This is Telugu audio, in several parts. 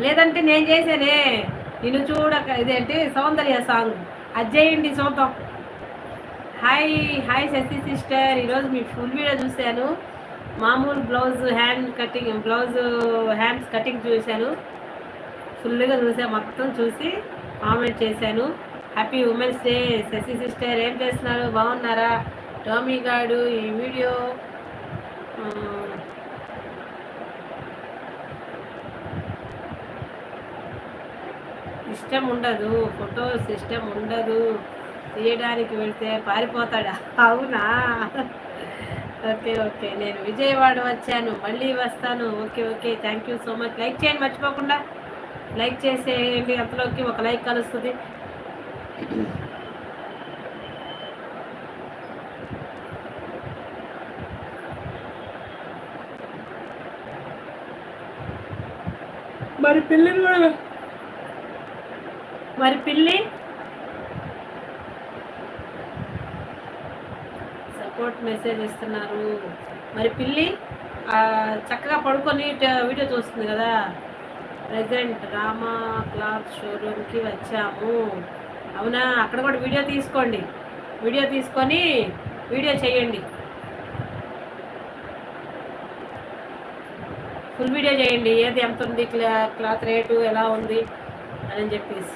లేదంటే నేను చేసేనే నిన్ను చూడక ఇదేంటి సౌందర్య సాంగ్ అది చేయండి చూద్దాం. హాయ్ హాయ్ శశి సిస్టర్, ఈరోజు మీ ఫుల్ వీడియో చూశాను. మామూలు blouse hand cutting, blouse hands cutting చూశాను. ఫుల్గా చూసా, మొత్తం చూసి కామెంట్ చేశాను. Happy women's day Sashi sister. ఏం చేస్తున్నారు, బాగున్నారా? టామీ గాడు ఈ వీడియో ఇష్టం ఉండదు, ఫొటోస్ ఇష్టం ఉండదు, తీయడానికి వెళ్తే పారిపోతాడా? అవునా? ఓకే ఓకే, నేను విజయవాడ వచ్చాను, మళ్ళీ వస్తాను. Okay okay, thank you so much. Like చేయండి మర్చిపోకుండా, లైక్ చేసేయండి, అంతలోకి ఒక లైక్ కలుస్తుంది. మరి పిల్లిని కూడా, మరి పిల్లి సపోర్ట్ మెసేజ్ ఇస్తున్నారు. మరి పిల్లి చక్కగా పడుకొని వీడియో చూస్తుంది కదా. ప్రజెంట్ రామా క్లాత్ షోరూమ్కి వచ్చాము. అవునా? అక్కడ కూడా వీడియో తీసుకోండి, వీడియో తీసుకొని వీడియో చేయండి, ఫుల్ వీడియో చేయండి. ఏది ఎంత ఉంది, క్లాత్ రేటు ఎలా ఉంది అని చెప్పేసి.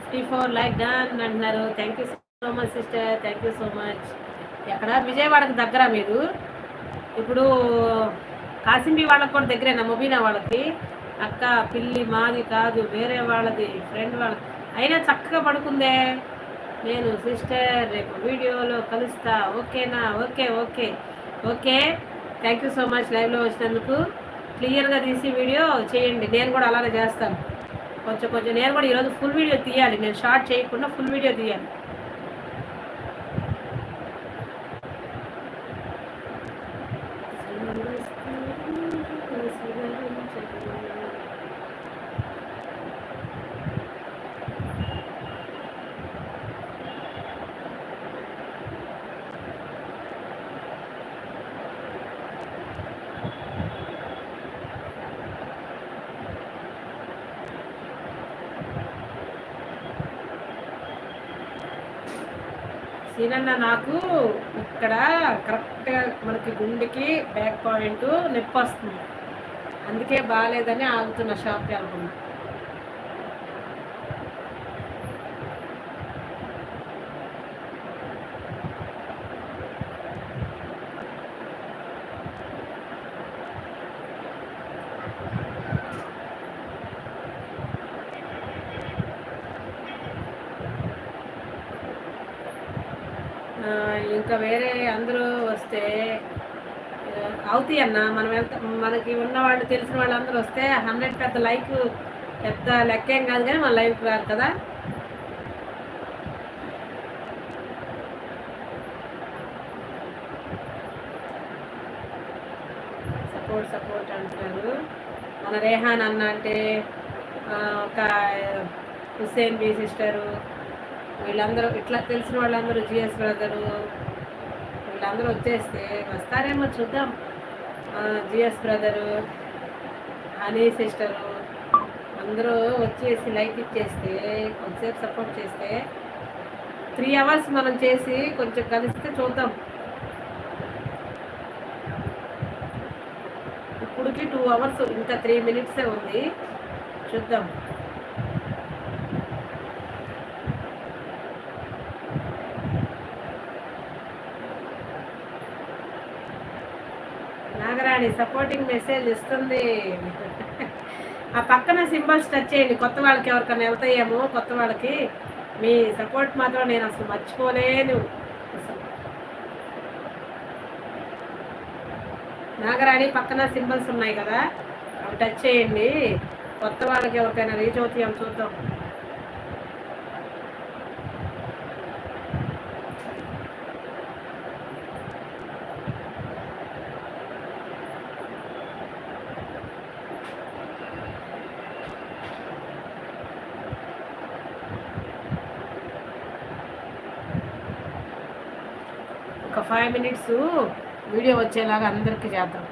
54 లైక్ డన్ అంటున్నారు. Thank you so much sister, thank you so much. ఎక్కడ? విజయవాడకు దగ్గర మీరు? ఇప్పుడు కాసింబి వాళ్ళకి కూడా దగ్గరేనా, మొబీనా వాళ్ళకి? అక్క పిల్లి మాది కాదు, వేరే వాళ్ళది, ఫ్రెండ్ వాళ్ళ. అయినా చక్కగా పడుకుందే. నేను సిస్టర్ రేపు వీడియోలో కలుస్తా, ఓకేనా? Okay okay okay, thank you so much లైవ్లో వచ్చినందుకు. క్లియర్గా తీసి వీడియో చేయండి, నేను కూడా అలానే చేస్తాను. కొంచెం కొంచెం నేను కూడా ఈరోజు ఫుల్ వీడియో తీయాలి, నేను షార్ట్ చేయకుండా ఫుల్ వీడియో తీయాలి. సీనన్న, నాకు ఇక్కడ కరెక్ట్గా మనకి గుండెకి బ్యాక్ పాయింట్ నొప్పి వస్తుంది, అందుకే బాగాలేదని ఆగుతున్న షాప్కి వెళ్ళకుండా. ఇంకా వేరే అందరూ వస్తే అవుతాయి అన్న. మనం వెళ్తా, మనకి ఉన్న వాళ్ళు తెలిసిన వాళ్ళు అందరూ వస్తే 100 పెద్ద లైక్, పెద్ద లెక్కేం కాదు, కానీ మన లైఫ్ రాదు కదా. సపోర్ట్ సపోర్ట్ అంటున్నారు. మన రేహాన్ అన్న అంటే ఒక హుస్సేన్ బి సిస్టరు, వీళ్ళందరూ ఇట్లా తెలిసిన వాళ్ళందరూ, జిఎస్ బ్రదరు, వీళ్ళందరూ వచ్చేస్తే వస్తారేమో చూద్దాం. జిఎస్ బ్రదరు, హనీ సిస్టరు అందరూ వచ్చేసి లైక్ ఇచ్చేస్తే, కొంచెంసేపు సపోర్ట్ చేస్తే, 3 అవర్స్ మనం చేసి కొంచెం కలిస్తే చూద్దాం. ఇప్పటికి 2 అవర్స్, ఇంకా 3 మినిట్సే ఉంది, చూద్దాం. నాగరాణి సపోర్టింగ్ మెసేజ్ ఇస్తుంది. ఆ పక్కన సింబల్స్ టచ్ చేయండి, కొత్త వాళ్ళకి ఎవరికైనా వెళ్తాయేమో. కొత్త వాళ్ళకి మీ సపోర్ట్ మాత్రం నేను అసలు మర్చిపోలేను. నాగరాణి పక్కన సింబల్స్ ఉన్నాయి కదా, అవి టచ్ చేయండి. కొత్త వాళ్ళకి ఎవరికైనా రీచ్ అవుతాయేమో చూద్దాం. ఒక 5 మినిట్స్ వీడియో వచ్చేలాగా అందరికీ చేద్దాం.